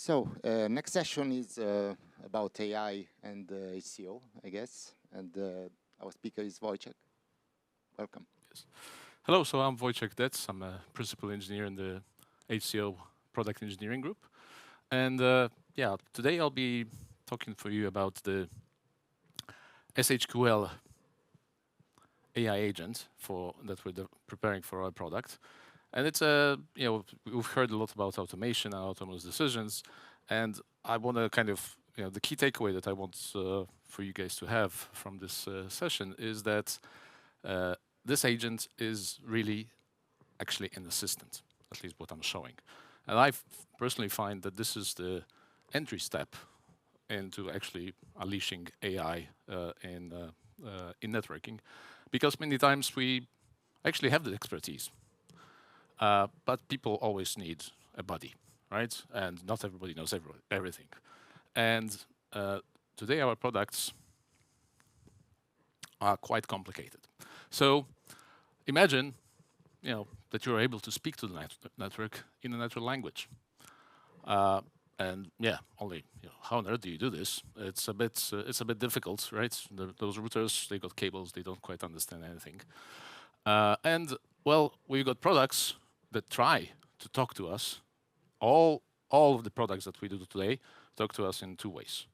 Next session is about AI and HCO, I guess. And our speaker is Wojciech. Welcome. Yes. Hello, so I'm Wojciech Detz. I'm a principal engineer in the HCO product engineering group. And yeah, today I'll be talking for you about the SHQL AI agent that we're preparing for our product. And it's we've heard a lot about automation and autonomous decisions, and I want to kind of, the key takeaway that I want for you guys to have from this session is that this agent is really actually an assistant, at least what I'm showing. And I personally find that this is the entry step into actually unleashing AI in networking, because many times we actually have the expertise. But people always need a buddy, right? And not everybody knows everything. And today our products are quite complicated. So imagine, that you're able to speak to the network in a natural language. And yeah, only how on earth do you do this? It's a bit difficult, right? Those routers, they got cables, they don't quite understand anything. And well, we've got products that try to talk to us. All of the products that we do today talk to us in two ways.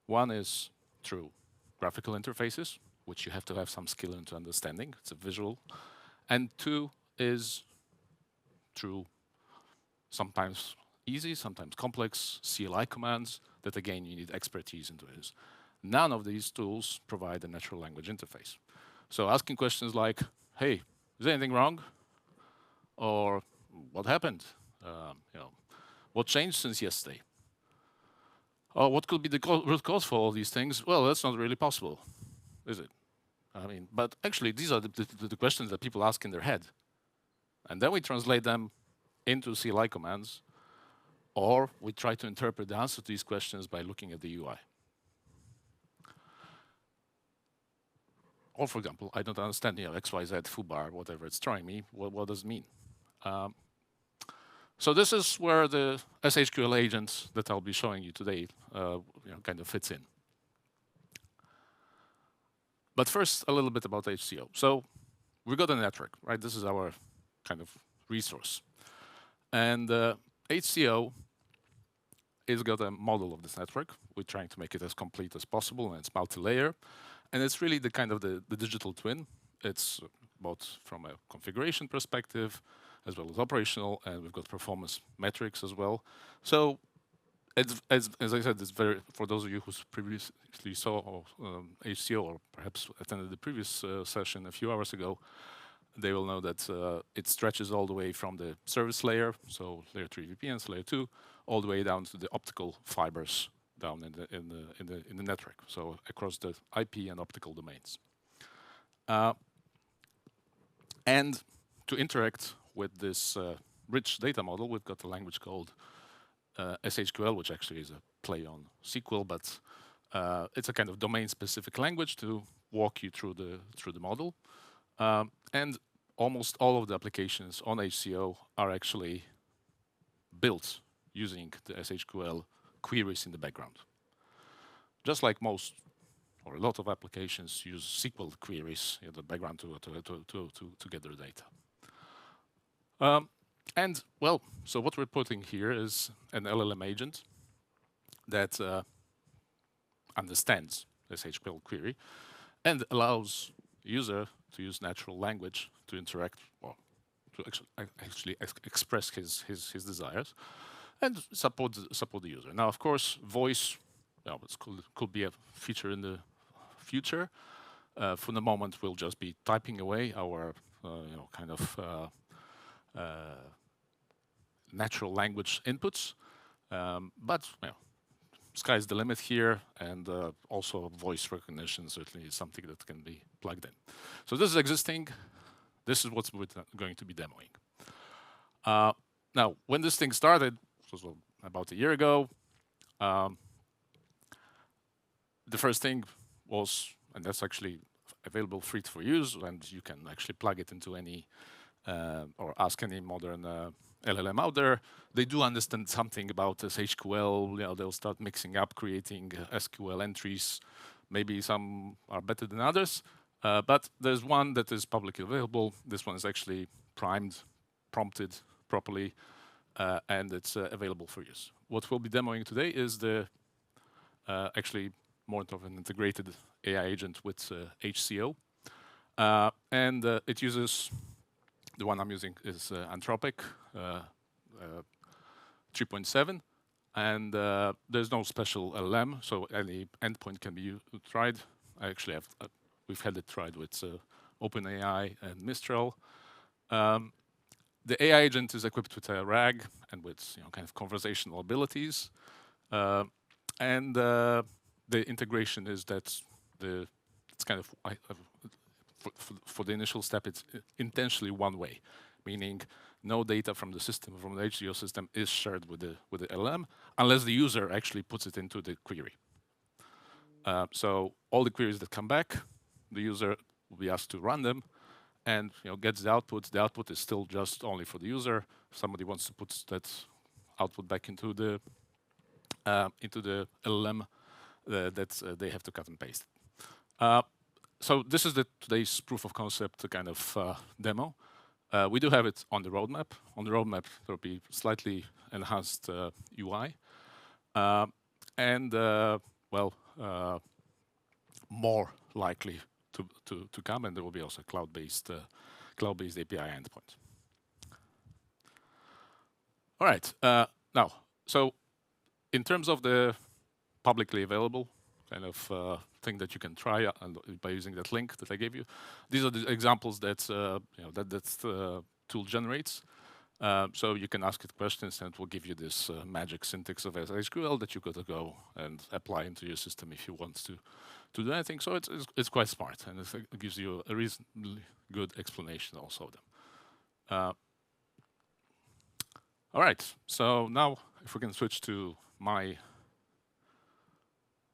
One is through graphical interfaces, which you have to have some skill into understanding. It's a visual. And two is through sometimes easy, sometimes complex CLI commands that, again, you need expertise into this. None of these tools provide a natural language interface. So asking questions like, hey, is anything wrong? Or what happened? What changed since yesterday? Or what could be the root cause for all these things? Well, that's not really possible, is it? I mean, but actually, these are the questions that people ask in their head. And then we translate them into CLI commands, or we try to interpret the answer to these questions by looking at the UI. Or, for example, I don't understand, XYZ, foobar, whatever it's throwing me. What does it mean? So this is where the SHQL agent that I'll be showing you today kind of fits in. But first, a little bit about HCO. So we've got a network, right? This is our kind of resource. And HCO has got a model of this network. We're trying to make it as complete as possible, and it's multi-layer. And it's really the kind of the digital twin. It's both from a configuration perspective, as well as operational, and we've got performance metrics as well. So, as I said, it's very, for those of you who previously saw HCO or perhaps attended the previous session a few hours ago, they will know that it stretches all the way from the service layer, so layer 3 VPNs, layer 2, all the way down to the optical fibers down in the network, so across the IP and optical domains. And to interact with this rich data model, we've got a language called SHQL, which actually is a play on SQL, but it's a kind of domain-specific language to walk you through the model. And almost all of the applications on HCO are actually built using the SHQL queries in the background. Just like most or a lot of applications use SQL queries in the background to get their data. And well, so what we're putting here is an LLM agent that understands SHQL query and allows user to use natural language to interact, or to actually express his desires and support the user. Now, of course, voice, it could be a feature in the future. For the moment, we'll just be typing away our kind of natural language inputs, but sky's the limit here, and also voice recognition certainly is something that can be plugged in. So this is existing. This is what we're going to be demoing. Now, when this thing started, it was about a year ago, the first thing was, and that's actually available free for use, and you can actually plug it into any or ask any modern LLM out there. They do understand something about SHQL. They'll start mixing up, creating SQL entries. Maybe some are better than others, but there's one that is publicly available. This one is actually prompted properly, and it's available for use. What we'll be demoing today is the actually more of an integrated AI agent with HCO, and it uses the one I'm using is Anthropic 3.7, and there's no special LLM, so any endpoint can be tried. I actually have we've had it tried with OpenAI and Mistral. The AI agent is equipped with a RAG and with kind of conversational abilities, and the integration is that it's kind of for the initial step, it's intentionally one way, meaning no data from the system, from the HCO system, is shared with the LLM unless the user actually puts it into the query. So all the queries that come back, the user will be asked to run them, and gets the output. The output is still just only for the user. If somebody wants to put that output back into the LLM, that they have to cut and paste. So this is today's proof of concept kind of demo. We do have it on the roadmap. On the roadmap, there will be slightly enhanced UI, and more likely to come, and there will be also cloud-based API endpoint. All right. Now, so in terms of the publicly available kind of thing that you can try by using that link that I gave you, these are the examples that that tool generates. So you can ask it questions, and it will give you this magic syntax of SHQL that you got to go and apply into your system if you want to do anything. So it's quite smart, and it gives you a reasonably good explanation also of them. All right. So now, if we can switch to my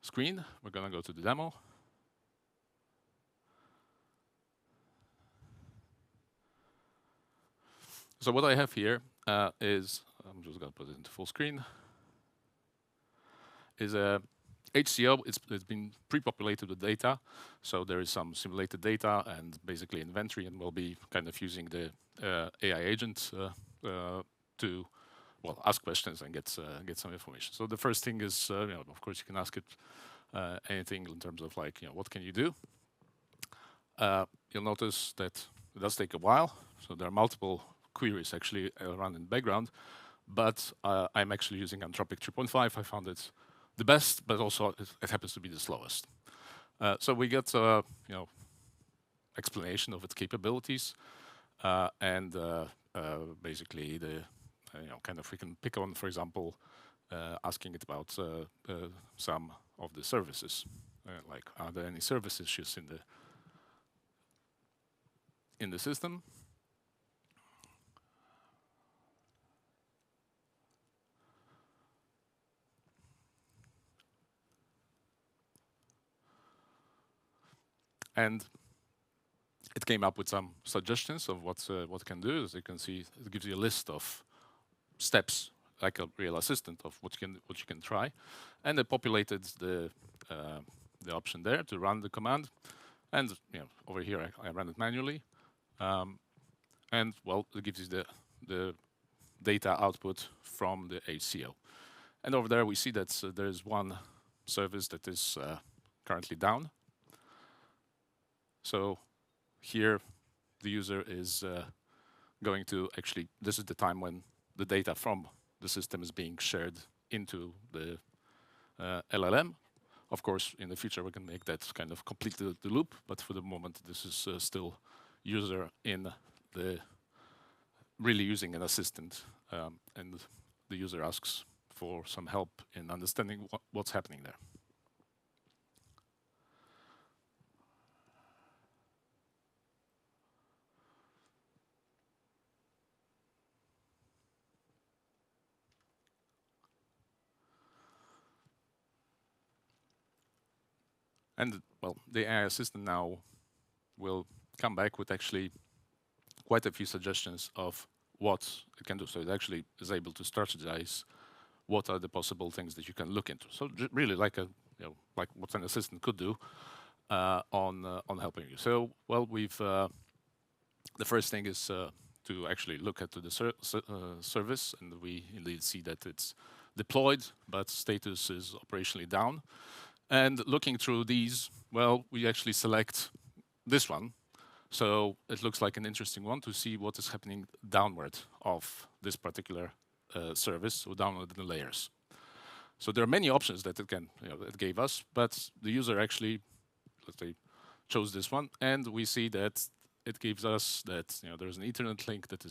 screen, we're going to go to the demo. So what I have here is, I'm just going to put it into full screen, is a HCO. It's been pre-populated with data, so there is some simulated data and basically inventory, and we'll be kind of using the AI agent to ask questions and get some information. So the first thing is, of course, you can ask it anything in terms of like, what can you do? You'll notice that it does take a while, so there are multiple queries actually run in the background, but I'm actually using Anthropic 3.5. I found it the best, but also it happens to be the slowest. So we get explanation of its capabilities, and basically the kind of we can pick on, for example, asking it about some of the services, like are there any service issues in the system? And it came up with some suggestions of what it can do. As you can see, it gives you a list of steps, like a real assistant, of what you can try, and it populated the option there to run the command. And over here I ran it manually, and it gives you the data output from the HCO. And over there we see that there is one service that is currently down. So here the user is going to actually, this is the time when the data from the system is being shared into the LLM. Of course, in the future we can make that kind of complete the loop, but for the moment this is still user in the really using an assistant, and the user asks for some help in understanding what's happening there. And the AI assistant now will come back with actually quite a few suggestions of what it can do. So it actually is able to strategize what are the possible things that you can look into. So really like a, like what an assistant could do on helping you. So, well, we've the first thing is to actually look at the service, and we indeed see that it's deployed, but status is operationally down. And looking through these, well, we actually select this one. So it looks like an interesting one to see what is happening downward of this particular service, so downward in the layers. So there are many options that it can, it gave us, but the user actually, let's say, chose this one, and we see that it gives us that there's an Ethernet link that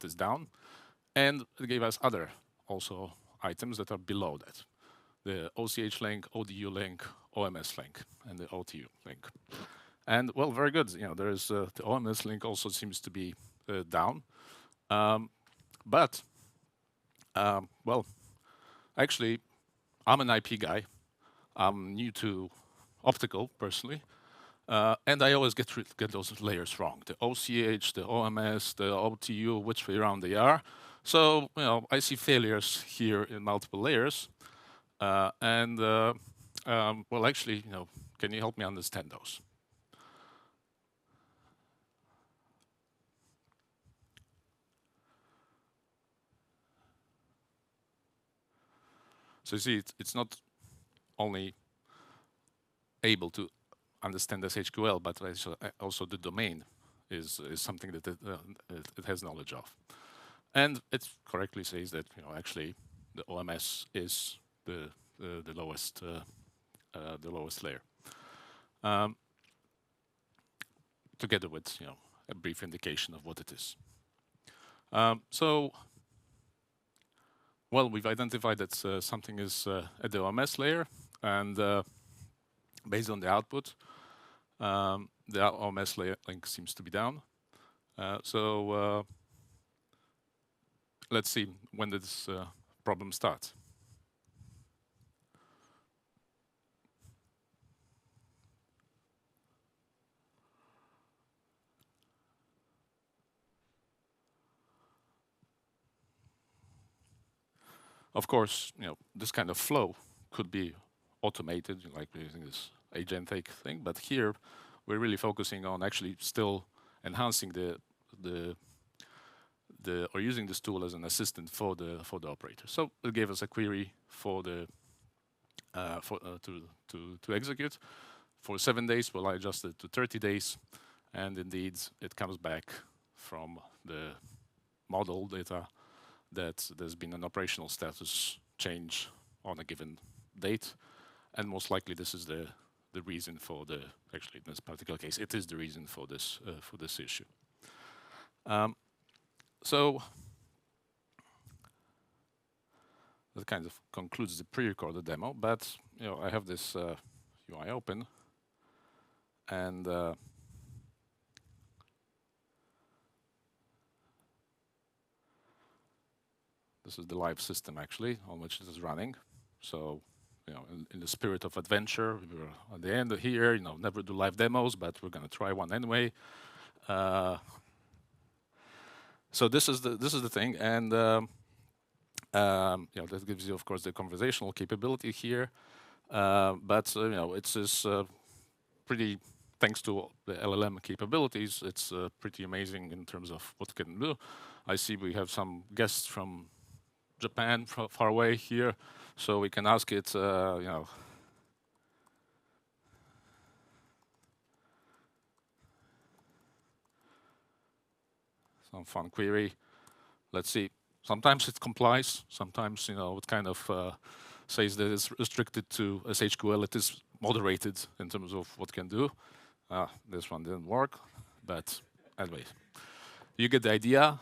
is down, and it gave us other also items that are below that: the OCH link, ODU link, OMS link, and the OTU link. And well, very good. There is the OMS link also seems to be down, but well, actually, I'm an IP guy. I'm new to optical personally, and I always get those layers wrong: the OCH, the OMS, the OTU, which way around they are. So I see failures here in multiple layers, and well, actually, can you help me understand those? So you see, it's not only able to understand SHQL, but also the domain is something that it has knowledge of. And it correctly says that actually the OMS is the lowest layer, together with a brief indication of what it is. So, well, we've identified that something is at the OMS layer, and based on the output, the OMS layer link seems to be down. So let's see when this problem starts. Of course, this kind of flow could be automated, like using this agentic thing. But here, we're really focusing on actually still enhancing or using this tool as an assistant for the operator. So it gave us a query for the to execute for 7 days. Well, I adjusted to 30 days, and indeed it comes back from the model data that there's been an operational status change on a given date, and most likely this is the reason for actually in this particular case, it is the reason for this issue. So that kind of concludes the pre-recorded demo, but I have this UI open, and this is the live system actually on which it is running. So, in the spirit of adventure, we're at the end of here. Never do live demos, but we're going to try one anyway. So this is the thing, and that gives you, of course, the conversational capability here. But it's pretty, thanks to the LLM capabilities, it's pretty amazing in terms of what it can do. I see we have some guests from Japan, far away here, so we can ask it, some fun query. Let's see. Sometimes it complies. Sometimes it kind of says that it's restricted to SHQL. It is moderated in terms of what it can do. This one didn't work, but anyway, you get the idea.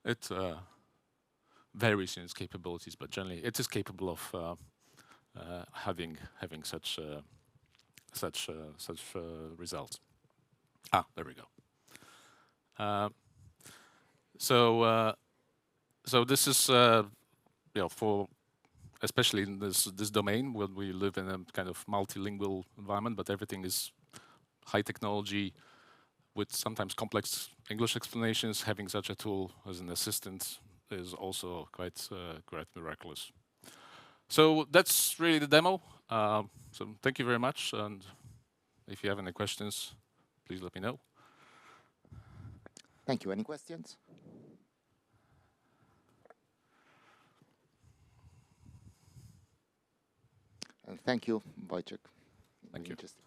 It varies in its capabilities, but generally it is capable of having such results. Ah, there we go. So this is for especially in this domain where we live in a kind of multilingual environment, but everything is high technology with sometimes complex English explanations. Having such a tool as an assistant is also quite miraculous. So that's really the demo. So thank you very much, and if you have any questions, please let me know. Thank you. Any questions? And thank you, Wojciech. Thank you. Interesting.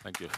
Thank you.